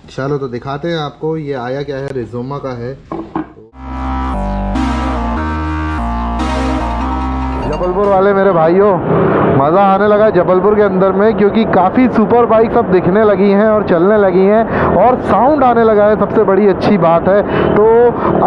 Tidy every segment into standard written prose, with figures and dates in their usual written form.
चलो तो दिखाते हैं आपको ये आया क्या है, रिज़ोमा का है। जबलपुर वाले मेरे भाइयों, मज़ा आने लगा जबलपुर के अंदर में, क्योंकि काफ़ी सुपर बाइक सब दिखने लगी हैं और चलने लगी हैं और साउंड आने लगा है, सबसे बड़ी अच्छी बात है। तो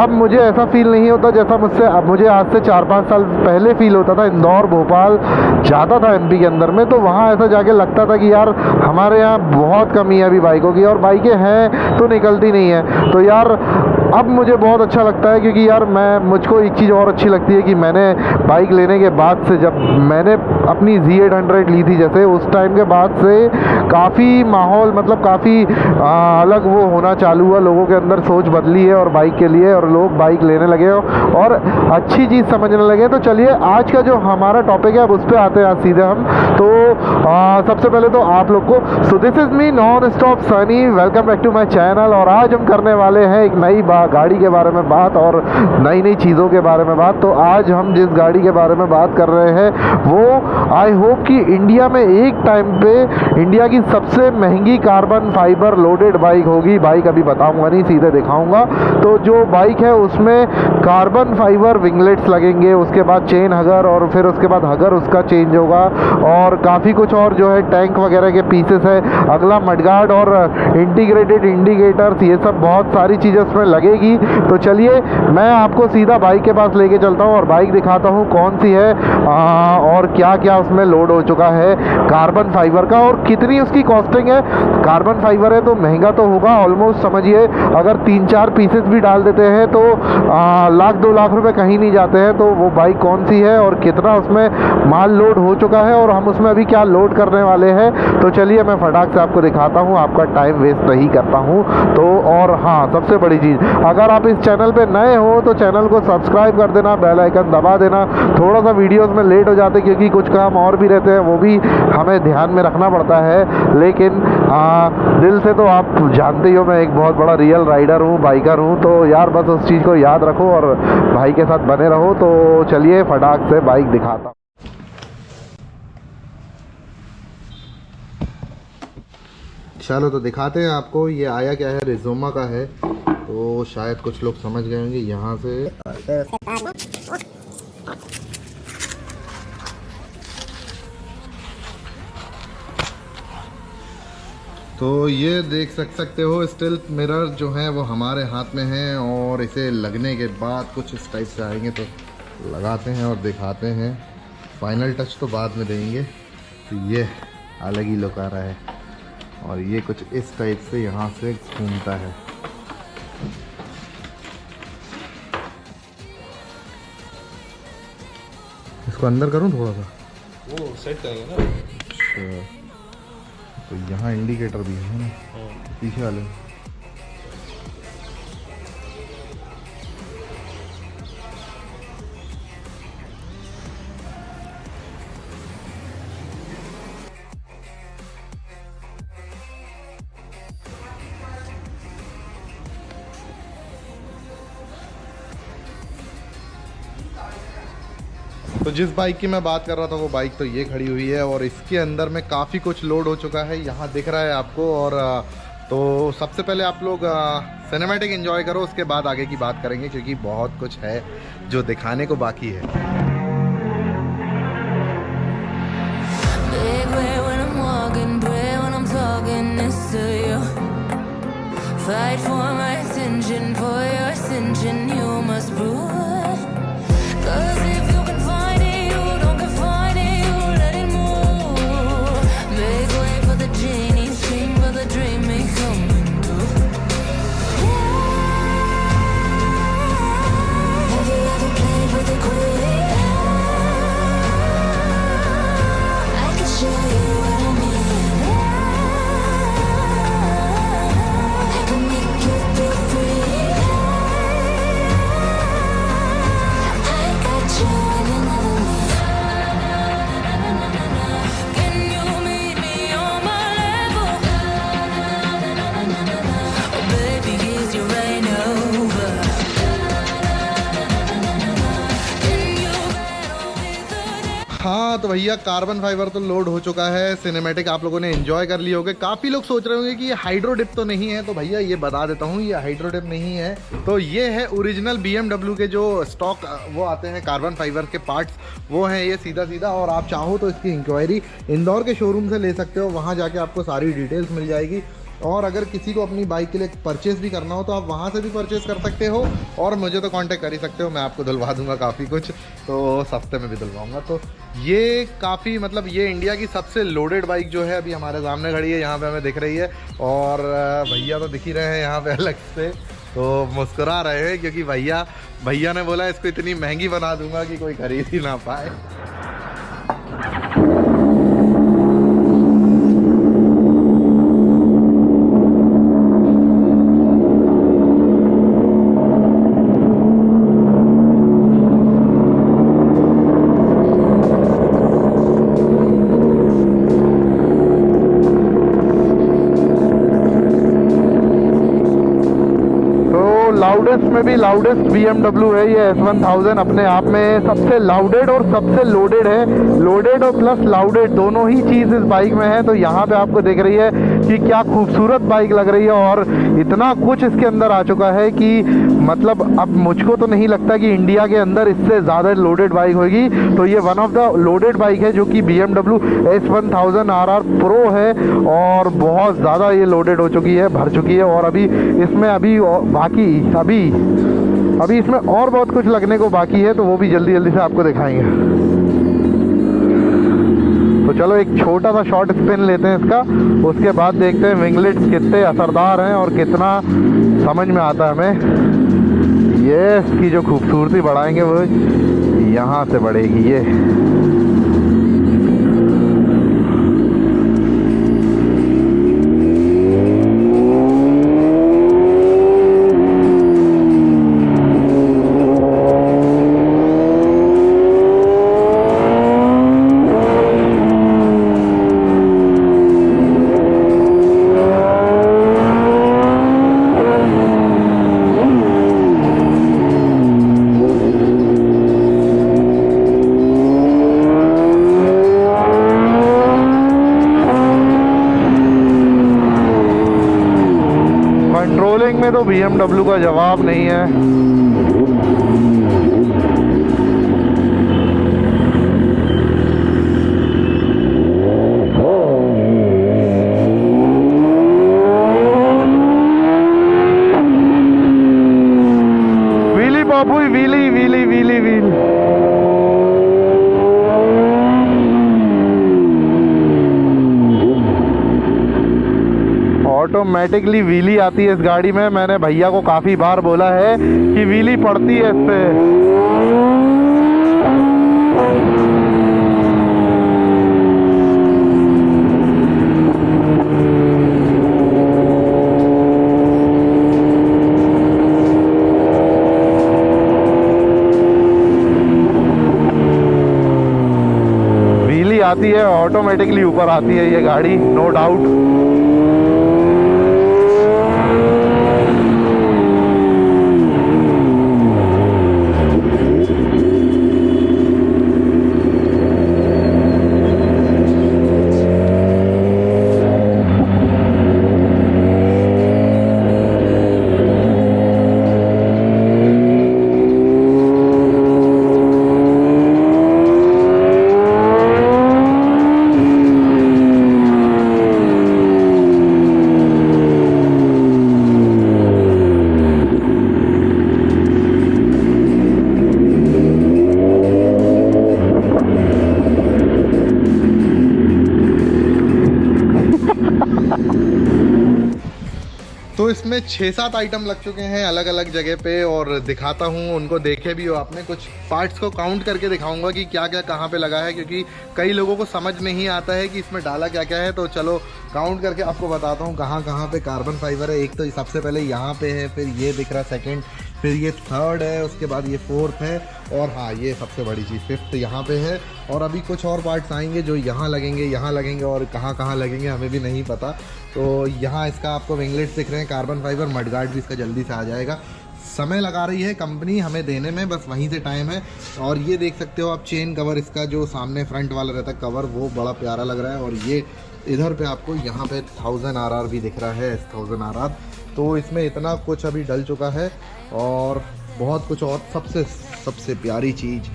अब मुझे ऐसा फील नहीं होता जैसा मुझे आज से 4-5 साल पहले फील होता था। इंदौर भोपाल जाता था एमपी के अंदर में, तो वहाँ ऐसा जाके लगता था कि यार हमारे यहाँ बहुत कमी है अभी बाइकों की, और बाइकें हैं तो निकलती नहीं है। तो यार अब मुझे बहुत अच्छा लगता है, क्योंकि यार मुझको एक चीज़ और अच्छी लगती है कि मैंने बाइक लेने के बाद से, जब मैंने अपनी Z800 ली थी जैसे, उस टाइम के बाद से काफ़ी माहौल मतलब काफ़ी अलग वो होना चालू हुआ, लोगों के अंदर सोच बदली है और बाइक के लिए, और लोग बाइक लेने लगे और अच्छी चीज़ समझने लगे। तो चलिए आज का जो हमारा टॉपिक है अब उस पर आते हैं आज सीधे हम। तो सबसे पहले तो आप लोग को, so this is me non stop Sunny, welcome back to my channel. और आज हम करने वाले हैं एक नई गाड़ी के बारे में बात और नई नई चीज़ों के बारे में बात। तो आज हम जिस गाड़ी के बारे में बात कर रहे हैं वो आई होप कि इंडिया में एक टाइम पे इंडिया की सबसे महंगी कार्बन फाइबर लोडेड बाइक होगी। बाइक अभी बताऊंगा नहीं, सीधे दिखाऊंगा। तो जो बाइक है उसमें कार्बन फाइबर विंगलेट्स लगेंगे, उसके बाद चेन हगर, और फिर उसके बाद हगर उसका चेंज होगा, और काफ़ी कुछ और जो है टैंक वगैरह के पीसेस है, अगला मडगार्ड और इंटीग्रेटेड इंडिकेटर्स, ये सब बहुत सारी चीज़ें उसमें लगेगी। तो चलिए मैं आपको सीधा बाइक के पास लेके चलता हूँ और बाइक दिखाता हूँ कौन सी है और क्या क्या उसमें लोड हो चुका है कार्बन फाइबर का, और कितनी उसकी कॉस्टिंग है। कार्बन फाइबर है तो महंगा तो होगा, ऑलमोस्ट समझिए अगर 3-4 पीसेस भी डाल देते हैं तो 1-2 लाख रुपए कहीं नहीं जाते हैं। तो वो बाइक कौन सी है और कितना उसमें माल लोड हो चुका है और हम उसमें अभी क्या लोड करने वाले हैं, तो चलिए मैं फटाक से आपको दिखाता हूँ, आपका टाइम वेस्ट नहीं करता हूँ। तो और हाँ, सबसे बड़ी चीज़, अगर आप इस चैनल पे नए हो तो चैनल को सब्सक्राइब कर देना, बेल आइकन दबा देना। थोड़ा सा वीडियोस में लेट हो जाते क्योंकि कुछ काम और भी रहते हैं, वो भी हमें ध्यान में रखना पड़ता है। लेकिन दिल से तो आप जानते ही हो मैं एक बहुत बड़ा रियल राइडर हूँ, बाइकर हूँ। तो यार बस उस चीज़ को याद रखो और भाई के साथ बने रहो। तो चलिए फटाक से बाइक दिखाता हूँ। चलो तो दिखाते हैं आपको ये आया क्या है, रिज़ोमा का है। तो शायद कुछ लोग समझ गए होंगे यहाँ से। तो ये देख सकते हो स्टिल्ट मिरर जो है वो हमारे हाथ में है, और इसे लगने के बाद कुछ इस टाइप से आएंगे। तो लगाते हैं और दिखाते हैं, फाइनल टच तो बाद में देंगे। तो ये अलग ही लुक आ रहा है, और ये कुछ इस टाइप से यहाँ से घूमता है। इसको अंदर करूँ थोड़ा सा, वो सेट करेंगे ना। अच्छा, तो यहाँ इंडिकेटर भी है ना पीछे वाले। तो जिस बाइक की मैं बात कर रहा था वो बाइक तो ये खड़ी हुई है, और इसके अंदर में काफ़ी कुछ लोड हो चुका है, यहाँ दिख रहा है आपको। और तो सबसे पहले आप लोग सिनेमैटिक एंजॉय करो, उसके बाद आगे की बात करेंगे, क्योंकि बहुत कुछ है जो दिखाने को बाकी है। Fight for my attention, for your ascension, you must prove. 'Cause if you can find it, you don't confine it, you let it move. Make way for the genie, scream for the dream may come true. Have you ever played with a queen? I can show you what I mean. I can make you feel free. भैया carbon fibre तो load हो चुका है, cinematic आप लोगों ने enjoy कर ली होगी। काफ़ी लोग सोच रहे होंगे कि ये हाइड्रो डिप तो नहीं है, तो भैया ये बता देता हूँ, ये हाइड्रो डिप नहीं है। तो ये है ओरिजिनल BMW के जो स्टॉक वो आते हैं कार्बन फाइबर के पार्ट्स, वो हैं ये सीधा सीधा। और आप चाहो तो इसकी इंक्वायरी इंदौर के शोरूम से ले सकते हो, वहाँ जाके आपको सारी डिटेल्स मिल जाएगी। और अगर किसी को अपनी बाइक के लिए परचेस भी करना हो तो आप वहाँ से भी परचेस कर सकते हो, और मुझे तो कांटेक्ट कर ही सकते हो, मैं आपको धुलवा दूंगा काफ़ी कुछ, तो सस्ते में भी धुलवाऊंगा। तो ये काफ़ी मतलब ये इंडिया की सबसे लोडेड बाइक जो है अभी हमारे सामने खड़ी है, यहाँ पे हमें दिख रही है। और भैया तो दिख ही रहे हैं यहाँ पे अलग से, तो मुस्कुरा रहे हैं क्योंकि भैया ने बोला इसको इतनी महंगी बना दूंगा कि कोई खरीद ही ना पाए। लाउडेस्ट में भी लाउडेस्ट BMW है ये S1000, अपने आप में सबसे लाउडेड और सबसे लोडेड है। लोडेड और प्लस लाउडेड दोनों ही चीज़ इस बाइक में है। तो यहाँ पे आपको दिख रही है कि क्या खूबसूरत बाइक लग रही है, और इतना कुछ इसके अंदर आ चुका है कि मतलब अब मुझको तो नहीं लगता कि इंडिया के अंदर इससे ज़्यादा लोडेड बाइक होगी। तो ये one of the loaded bike है जो कि BMW S1000 RR Pro है, और बहुत ज़्यादा ये लोडेड हो चुकी है, भर चुकी है। और अभी इसमें अभी इसमें और बहुत कुछ लगने को बाकी है, तो वो भी जल्दी जल्दी से आपको दिखाएंगे। तो चलो एक छोटा सा शॉर्ट स्पिन लेते हैं इसका, उसके बाद देखते हैं विंगलेट्स कितने असरदार हैं और कितना समझ में आता है हमें। ये इसकी जो खूबसूरती बढ़ाएंगे वो यहाँ से बढ़ेगी। ये में तो BMW का जवाब नहीं है। Wheelie Babu, wheelie wheelie wheelie wheel. Automatically wheelie आती है इस गाड़ी में। मैंने भैया को काफ़ी बार बोला है कि व्हीली पड़ती है इससे। व्हीली आती है, ऑटोमेटिकली ऊपर आती है ये गाड़ी, नो डाउट। तो इसमें 6-7 आइटम लग चुके हैं अलग अलग जगह पे, और दिखाता हूँ, उनको देखे भी हो आपने। कुछ पार्ट्स को काउंट करके दिखाऊंगा कि क्या क्या कहाँ पे लगा है, क्योंकि कई लोगों को समझ नहीं आता है कि इसमें डाला क्या क्या है। तो चलो काउंट करके आपको बताता हूँ कहाँ कहाँ पे कार्बन फाइबर है। एक तो सबसे पहले यहाँ पे है, फिर ये दिख रहा सेकंड, फिर ये थर्ड है, उसके बाद ये फोर्थ है, और हाँ ये सबसे बड़ी चीज़ फिफ्थ यहाँ पे है। और अभी कुछ और पार्ट्स आएंगे जो यहाँ लगेंगे और कहाँ कहाँ लगेंगे हमें भी नहीं पता। तो यहाँ इसका आपको विंगलेट्स दिख रहे हैं कार्बन फाइबर, मडगार्ड भी इसका जल्दी से आ जाएगा। समय लगा रही है कंपनी हमें देने में, बस वहीं से टाइम है। और ये देख सकते हो आप चेन कवर, इसका जो सामने फ्रंट वाला रहता है कवर, वो बड़ा प्यारा लग रहा है। और ये इधर पे आपको यहाँ पे 1000 RR भी दिख रहा है, 1000 RR। तो इसमें इतना कुछ अभी डल चुका है और बहुत कुछ। और सबसे प्यारी चीज़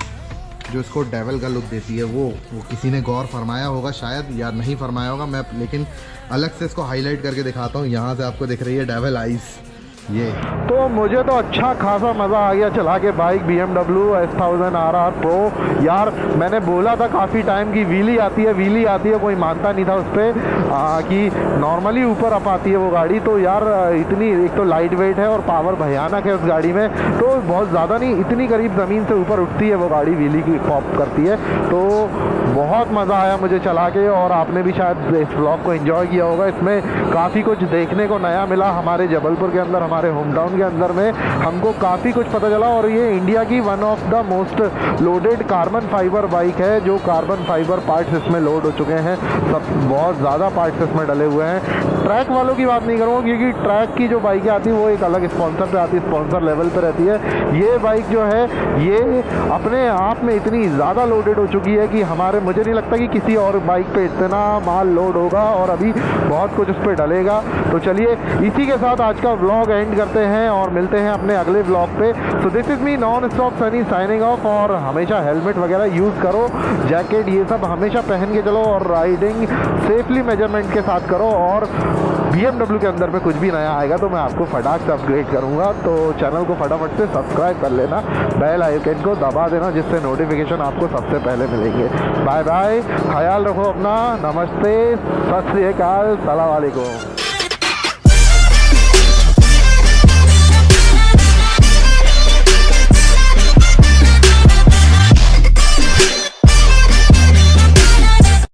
जो इसको डेविल का लुक देती है, वो किसी ने गौर फरमाया होगा शायद, या नहीं फरमाया होगा मैं, लेकिन अलग से इसको हाईलाइट करके दिखाता हूँ। यहाँ से आपको दिख रही है डेविल आइस। ये तो मुझे तो अच्छा खासा मज़ा आ गया चला के bike BMW S1000 RR Pro। यार मैंने बोला था काफ़ी टाइम की व्हीली आती है, कोई मानता नहीं था उस पर कि नॉर्मली ऊपर अप आती है वो गाड़ी। तो यार इतनी, एक तो लाइट वेट है और पावर भयानक है उस गाड़ी में, तो बहुत ज़्यादा नहीं, इतनी करीब ज़मीन से ऊपर उठती है वो गाड़ी, व्हीली की पॉप करती है। तो बहुत मज़ा आया मुझे चला के, और आपने भी शायद इस व्लॉग को एंजॉय किया होगा। इसमें काफ़ी कुछ देखने को नया मिला हमारे जबलपुर के अंदर, हमारे होम टाउन के अंदर में हमको काफ़ी कुछ पता चला। और ये इंडिया की one of the most loaded carbon fibre bike है, जो कार्बन फाइबर पार्ट्स इसमें लोड हो चुके हैं, सब बहुत ज़्यादा पार्ट्स इसमें डले हुए हैं। ट्रैक वालों की बात नहीं करूँगा क्योंकि ट्रैक की जो बाइकें आती हैं वो एक अलग स्पॉन्सर पे आती है, स्पॉन्सर लेवल पे रहती है। ये बाइक जो है ये अपने आप में इतनी ज़्यादा लोडेड हो चुकी है कि मुझे नहीं लगता कि किसी और बाइक पे इतना माल लोड होगा, और अभी बहुत कुछ उस पर डलेगा। तो चलिए इसी के साथ आज का व्लॉग एंड करते हैं और मिलते हैं अपने अगले व्लॉग पे। सो this is me non stop Sunny signing off. और हमेशा हेलमेट वगैरह यूज़ करो, जैकेट ये सब हमेशा पहन के चलो, और राइडिंग सेफली मेजरमेंट के साथ करो। और BMW के अंदर में कुछ भी नया आएगा तो मैं आपको फटाक से अपग्रेड करूँगा। तो चैनल को फटाफट से सब्सक्राइब कर लेना, बेल आइकन को दबा देना, जिससे नोटिफिकेशन आपको सबसे पहले मिलेंगे। बाय बाय, ख्याल रखो अपना, नमस्ते, सत श्री अकाल, सलाम वालेकुम।